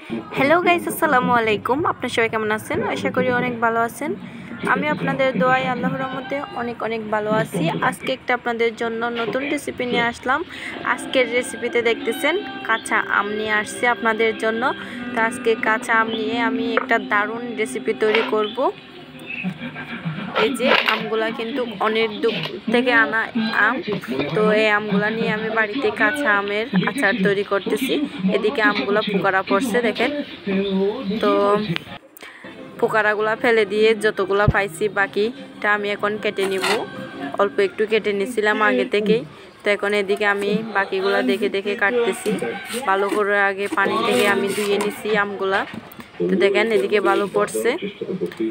Hello guys, আসসালামু আলাইকুম। আপনারা সবাই কেমন আছেন? আশা করি অনেক ভালো আছেন। আমি আপনাদের দোয়ায় আল্লাহর রহমতে অনেক অনেক ভালো আছি। আজকে একটা আপনাদের জন্য নতুন রেসিপি নিয়ে আসলাম। আজকের রেসিপিতে দেখতেছেন কাঁচা আম নিয়ে আসছি আপনাদের জন্য। তো আজকে কাঁচা আম নিয়ে আমি একটা দারুণ রেসিপি তৈরি করব। এই যে আমগুলা কিন্তু অনেক দূর থেকে আনা আম। তো এই আমগুলা নিয়ে আমি বাড়িতে কাঁচা আমের আচার তৈরি করতেছি। এদিকে আমগুলা পোকারা পড়ছে দেখেন। তো পোকারাগুলা ফেলে দিয়ে যতগুলা পাইছি বাকিটা আমি এখন কেটে নিব। অল্প একটু কেটে নিছিলাম আগে থেকেই। তো এখন এদিকে আমি বাকিগুলা দেখে দেখে কাটতেছি। ভালো করে আগে পানি থেকে আমি ধুয়ে নিছি আমগুলা। তো দেখেন এদিকে ভালো পড়ছে।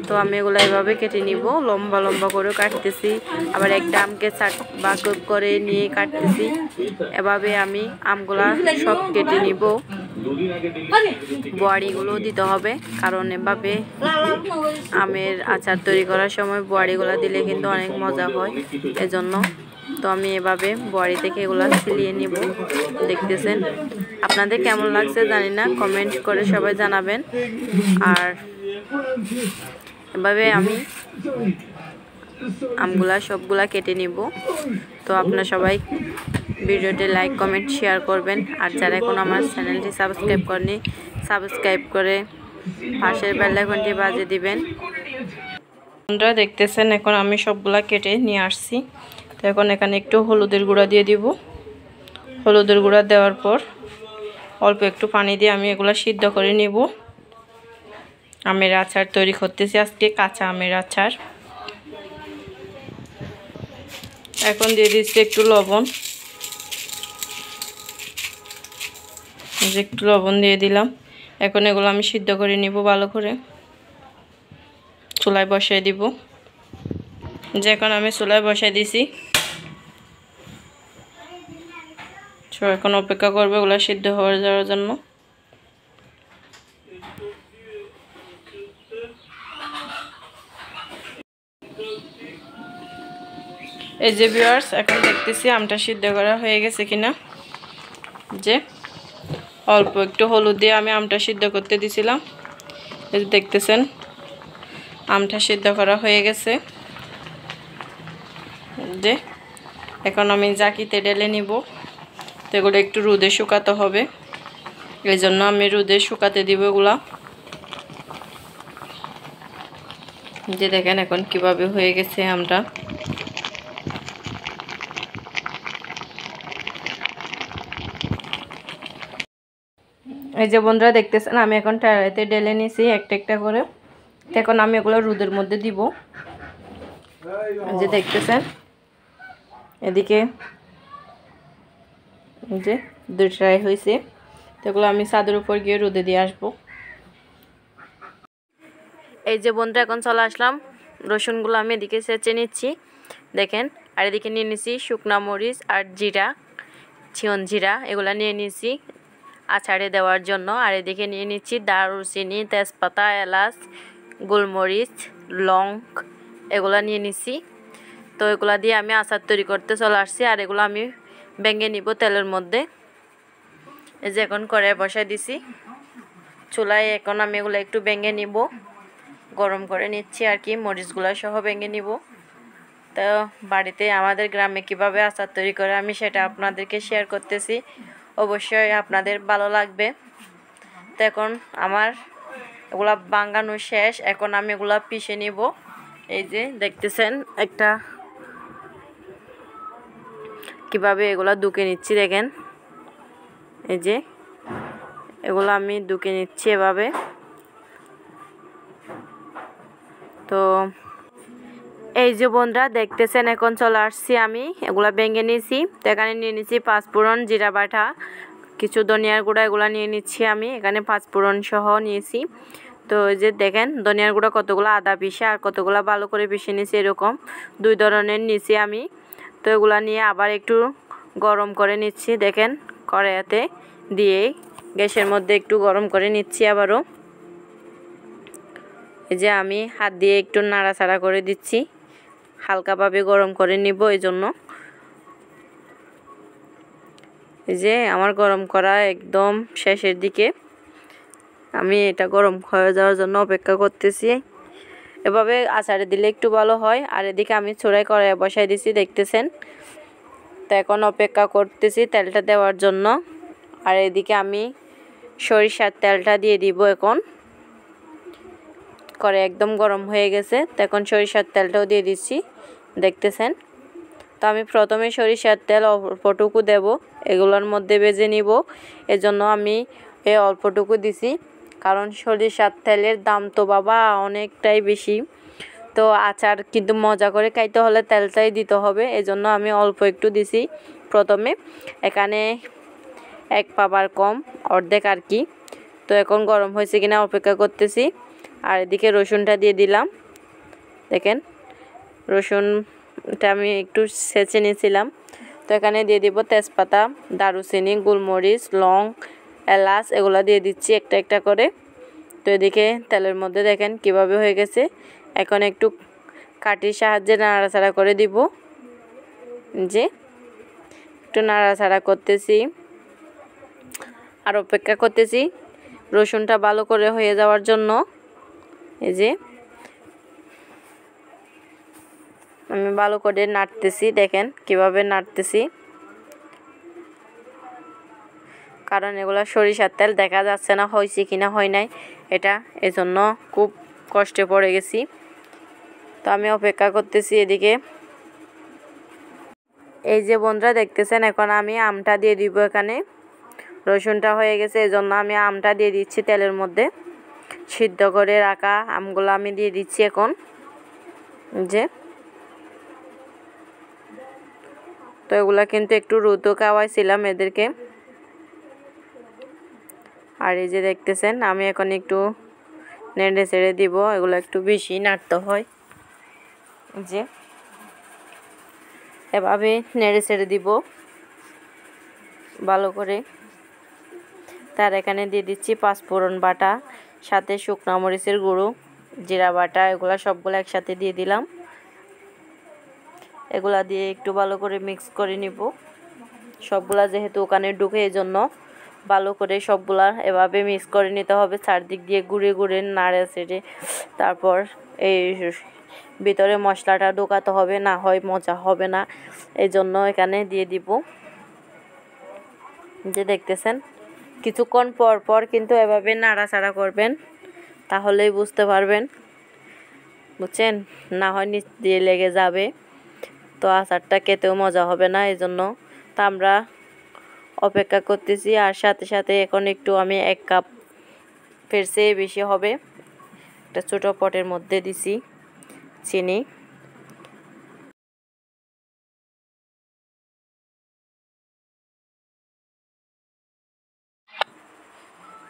তো আমি এগুলো এভাবে কেটে নিব, লম্বা লম্বা করে কাটতেছি। আবার একটা আমকে ভাগ করে নিয়ে কাটতেছি। এভাবে আমি আমগুলা সব কেটে নিব। বড়িগুলো দিতে হবে, কারণ এভাবে আমের আচার তৈরি করার সময় বড়িগুলো দিলে কিন্তু অনেক মজা হয়, এজন্য। তো আমি এভাবে বড়ি থেকে এগুলো ছিলিয়ে নিব। দেখতেছেন আপনাদের কেমন লাগছে জানি না, কমেন্ট করে সবাই জানাবেন। আর এভাবে আমি আমগুলা সবগুলা কেটে নিব। তো আপনারা সবাই ভিডিওটি লাইক কমেন্ট শেয়ার করবেন। আর যারা এখন আমার চ্যানেলটি সাবস্ক্রাইব করেনি, সাবস্ক্রাইব করে পাশের বেল আইকনটি বাজিয়ে দিবেন। আপনারা দেখতেছেন এখন আমি সবগুলা কেটে নিয়ে আসছি। তো এখন এখানে একটু হলুদের গুঁড়া দিয়ে দিব। হলুদের গুঁড়া দেওয়ার পর অল্প একটু পানি দিয়ে আমি এগুলা সিদ্ধ করে নিব। আমের আচার তৈরি করতেছি আজকে, কাঁচা আমের আচার। এখন দিয়ে দিচ্ছি একটু লবণ। একটু লবণ দিয়ে দিলাম। এখন এগুলো আমি সিদ্ধ করে নিব ভালো করে। চুলায় বসাই দিব। যে এখন আমি চুলায় বসাই দিছি। এখন অপেক্ষা করবে ওগুলো সিদ্ধ হয়ে যাওয়ার জন্য। এই যে ভিউয়ার্স, এখন দেখতেছি আমটা সিদ্ধ করা হয়ে গেছে কিনা। যে অল্প একটু হলুদ দিয়ে আমি আমটা সিদ্ধ করতে দিছিলাম। এই যে দেখতেছেন আমটা সিদ্ধ করা হয়ে গেছে। যে এখন আমি জাকিতে ঢেলে নিব। তো এগুলো একটু রোদে শুকাতে হবে, এই জন্য আমি রোদে শুকাতে দিব এগুলা। যে দেখেন এখন কিভাবে হয়ে গেছে আমটা। এই যে বন্ধুরা দেখতেছেন আমি এখন টায়ারিতে ঢেলে নিছি একটা একটা করে। এখন আমি এগুলো রোদের মধ্যে দিব। যে দেখতেছেন এদিকে যে দুটাই হয়েছে। তো এগুলো আমি ছাদের উপর গিয়ে রোদে দিয়ে আসবো। এই যে বন্ধুরা এখন চলে আসলাম। রসুনগুলো আমি এদিকে ছেঁচে নিচ্ছি দেখেন। আর এদিকে নিয়ে নিছি শুকনা মরিচ আর জিরা, চিয়ন জিরা, এগুলো নিয়ে নিছি আচারে দেওয়ার জন্য। আর এদিকে নিয়ে নিচ্ছি দারুচিনি, তেজপাতা, এলাচ, গোলমরিচ, লং, এগুলো নিয়ে নিছি। তো এগুলো দিয়ে আমি আচার তৈরি করতে চলে আসছি। আর এগুলো আমি ভেঙে নিব তেলের মধ্যে। এই যে এখন কড়াই বসাই দিছি চুলায়। এখন আমি এগুলো একটু ভেঙে নিব, গরম করে নিচ্ছি আর কি, মরিচগুলো সহ ভেঙে নিব। তো বাড়িতে আমাদের গ্রামে কিভাবে আচার তৈরি করে আমি সেটা আপনাদেরকে শেয়ার করতেছি, অবশ্যই আপনাদের ভালো লাগবে। তো এখন আমার এগুলা বাঙ্গানো শেষ। এখন আমি এগুলা পিষে নিব। এই যে দেখতেছেন একটা কিভাবে এগুলা দুকে নিচ্ছি দেখেন। এই যে এগুলো আমি দুকে নিচ্ছি এভাবে। তো এই যে বন্ধুরা দেখতেছেন এখন চলে আসছি আমি, এগুলা ভেঙে নিয়েছি। তো এখানে নিয়ে নিচ্ছি পাঁচফোড়ন, জিরা বাটা, কিছু ধনিয়ার গুঁড়া, এগুলা নিয়ে নিচ্ছি আমি। এখানে পাঁচফোড়ন সহ নিয়েছি। তো এই যে দেখেন ধনিয়ার গুঁড়া কতগুলো আদা পিষে আর কতগুলো ভালো করে পিষে নিয়েছি, এরকম দুই ধরনের নিয়েছি আমি। তো এগুলা নিয়ে আবার একটু গরম করে নিচ্ছি দেখেন, কড়াইতে দিয়ে গ্যাসের মধ্যে একটু গরম করে নিচ্ছি আবারও। এই যে আমি হাত দিয়ে একটু নাড়াচাড়া করে দিচ্ছি, হালকাভাবে গরম করে নিব এই জন্য। এই যে আমার গরম করা একদম শেষের দিকে। আমি এটা গরম হয়ে যাওয়ার জন্য অপেক্ষা করতেছি। এভাবে আচারে দিলে একটু ভালো হয়। আর এদিকে আমি চুলায় কড়াই বসাই দিছি, দেখতেছেন। তো এখন অপেক্ষা করতেছি তেলটা দেওয়ার জন্য। আর এদিকে আমি সরিষার তেলটা দিয়ে দিব। এখন কড়াই একদম গরম হয়ে গেছে, তো এখন সরিষার তেলটাও দিয়ে দিচ্ছি, দেখতেছেন। তো আমি প্রথমে সরিষার তেল অল্পটুকু দেব, এগুলোর মধ্যে ভেজে নিব। এজন্য আমি এই অল্পটুকু দিছি, কারণ সরিষার তেলের দাম তো বাবা অনেকটাই বেশি। তো আচার কিন্তু মজা করে খাইতে হলে তেলটাই দিতে হবে, এজন্য আমি অল্প একটু দিছি প্রথমে। এখানে 1 পাবার কম, অর্ধেক আর কি। তো এখন গরম হয়েছে কিনা অপেক্ষা করতেছি। আর এদিকে রসুনটা দিয়ে দিলাম, দেখেন রসুনটা আমি একটু ছেঁচে নিয়েছিলাম। তো এখানে দিয়ে দিব তেজপাতা, দারুচিনি, গোলমরিচ, লং, এলাচ, এগুলো দিয়ে দিচ্ছি একটা একটা করে। তো এদিকে তেলের মধ্যে দেখেন কিভাবে হয়ে গেছে। এখন একটু কাঠির সাহায্যে নাড়াচাড়া করে দিব, যে একটু নাড়াচাড়া করতেছি আর অপেক্ষা করতেছি রসুনটা ভালো করে হয়ে যাওয়ার জন্য। এই যে আমি ভালো করে নাড়তেছি, দেখেন কিভাবে নাড়তেছি, কারণ এগুলো সরিষার তেল, দেখা যাচ্ছে না হয়েছে কিনা হয় নাই এটা, এজন্য খুব কষ্টে পড়ে গেছি। তো আমি অপেক্ষা করতেছি এদিকে। এই যে বন্ধুরা দেখতেছেন, এখন আমি আমটা দিয়ে দিব। এখানে রসুনটা হয়ে গেছে, এজন্য আমি আমটা দিয়ে দিচ্ছি তেলের মধ্যে। সিদ্ধ করে রাখা আমগুলো আমি দিয়ে দিচ্ছি এখন, যে তো এগুলা কিন্তু একটু রুদো খাওয়াইছিলাম এদেরকে। আর এই যে দেখতেছেন আমি এখন একটু নেড়ে ছেড়ে দিব, এগুলো একটু বেশি নাড়তে হয়, যে এভাবে নেড়ে ছেড়ে দিব ভালো করে। তার এখানে দিয়ে দিচ্ছি 5 ফোড়ন বাটা, সাথে শুকনো মরিচের গুঁড়ো, জিরা বাটা, এগুলা সবগুলো একসাথে দিয়ে দিলাম। এগুলা দিয়ে একটু ভালো করে মিক্স করে নিব। সবগুলা যেহেতু ওখানে ঢুকে, এই জন্য ভালো করে সবগুলা এভাবে মিক্স করে নিতে হবে, চারদিক দিয়ে ঘুরে ঘুরে নাড়ে ছেড়ে। তারপর এই ভিতরে মশলাটা ঢোকাতে হবে, না হয় মজা হবে না, এই জন্য এখানে দিয়ে দিব। যে দেখতেছেন কিছুক্ষণ পর পর কিন্তু এভাবে নাড়াচাড়া করবেন, তাহলেই বুঝতে পারবেন, বুঝছেন, না হয় নিচ দিয়ে লেগে যাবে, তো আচারটা খেতেও মজা হবে না। এই জন্য তা আমরা অপেক্ষা করতেছি। আর সাথে সাথে এখন একটু আমি 1 কাপ ফেরছে বেশি হবে, একটা ছোটো পটের মধ্যে দিছি চিনি।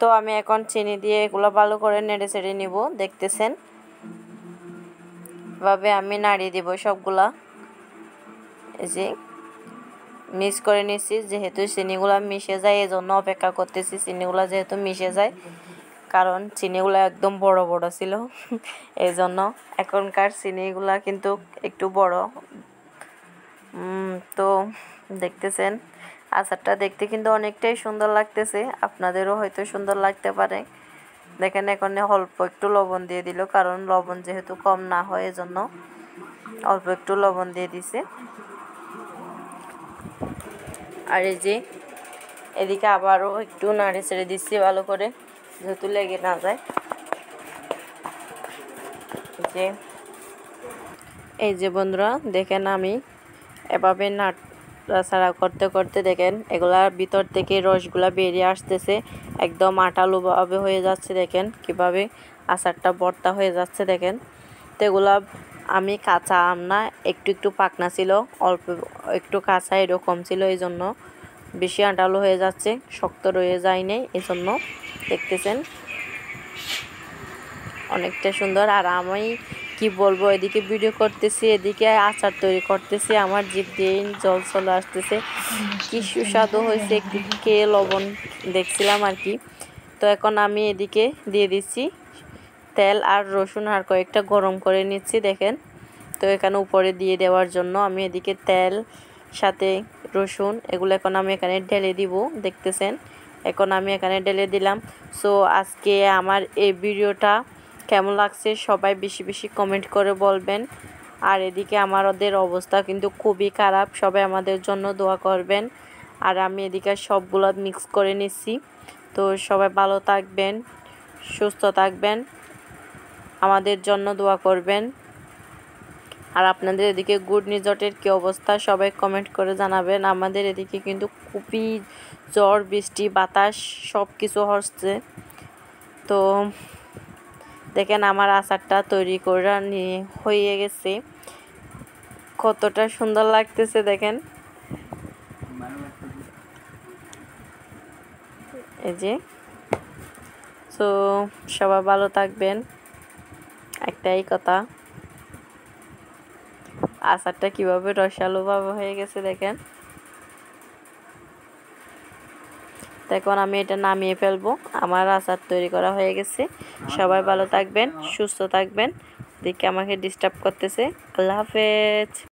তো আমি এখন চিনি দিয়ে এগুলো ভালো করে নেড়ে চেড়ে নিব, দেখতেছেন। এভাবে আমি নাড়িয়ে দিব সবগুলা, এই যে মিক্স করে নিচ্ছি। যেহেতু চিনিগুলা মিশে যায়, এই জন্য অপেক্ষা করতেছি চিনিগুলা যেহেতু মিশে যায়, কারণ চিনিগুলো একদম বড় বড় ছিল এই জন্য। এখনকার চিনিগুলা কিন্তু একটু বড়। তো দেখতেছেন আচারটা দেখতে কিন্তু অনেকটাই সুন্দর লাগতেছে, আপনাদেরও হয়তো সুন্দর লাগতে পারে। দেখেন এখন অল্প একটু লবণ দিয়ে দিল, কারণ লবণ যেহেতু কম না হয়, এজন্য অল্প একটু লবণ দিয়ে দিছে। আর এই যে এদিকে আবারও একটু নাড়ে ছেড়ে দিচ্ছি ভালো করে, যেহেতু লেগে না যায়। যে এই যে বন্ধুরা দেখেন আমি এভাবে নাড়াচাড়া করতে করতে দেখেন এগুলার ভিতর থেকে রসগুলা বেরিয়ে আসতেছে, একদম আটালোভাবে হয়ে যাচ্ছে। দেখেন কিভাবে আচারটা ভর্তা হয়ে যাচ্ছে, দেখেন। তো এগুলা আমি কাঁচা আম না, একটু একটু পাকনা ছিল, অল্প একটু কাঁচা এরকম ছিল, এই জন্য বেশি আটালো হয়ে যাচ্ছে, শক্ত রয়ে যায়নি, এই জন্য দেখতেছেন অনেকটা সুন্দর। আর আমি কি বলবো, এদিকে ভিডিও করতেছি, এদিকে আচার তৈরি করতেছি, আমার জিভ দিয়ে জল চলে আসতেছে। কি সুস্বাদু হয়েছে, একটু খেয়ে লবণ দেখছিলাম আর কি। তো এখন আমি এদিকে দিয়ে দিচ্ছি তেল আর রসুন, আর কয়েকটা গরম করে নিচ্ছি, দেখেন। তো এখানে উপরে দিয়ে দেওয়ার জন্য আমি এদিকে তেল সাথে রসুন এগুলো এখন আমি এখানে ঢেলে দিব, দেখতেছেন এখন আমি এখানে ঢেলে দিলাম। সো আজকে আমার এই ভিডিওটা কেমন লাগছে সবাই বেশি বেশি কমেন্ট করে বলবেন। আর এদিকে আমাদের অবস্থা কিন্তু খুবই খারাপ, সবাই আমাদের জন্য দোয়া করবেন। আর আমি এদিকে সবগুলো মিক্স করে নিচ্ছি। তো সবাই ভালো থাকবেন, সুস্থ থাকবেন, আমাদের জন্য দোয়া করবেন। আর আপনাদের এদিকে ঘূর্ণিঝড়ের কী অবস্থা সবাই কমেন্ট করে জানাবেন। আমাদের এদিকে কিন্তু খুবই ঝড় বৃষ্টি বাতাস সব কিছু হচ্ছে। তো দেখেন আমার আচারটা তৈরি করে নিয়ে হয়ে গেছে, কতটা সুন্দর লাগতেছে দেখেন। এই যে, তো সবাই ভালো থাকবেন, একটাই কথা। আচারটা কিভাবে রসালো ভাবে হয়ে গেছে দেখেন। এখন আমি এটা নামিয়ে ফেলবো, আমার আচার তৈরি করা হয়ে গেছে। সবাই ভালো থাকবেন, সুস্থ থাকবেন। দেখে আমাকে ডিস্টার্ব করতেছে। আল্লাহ হাফেজ।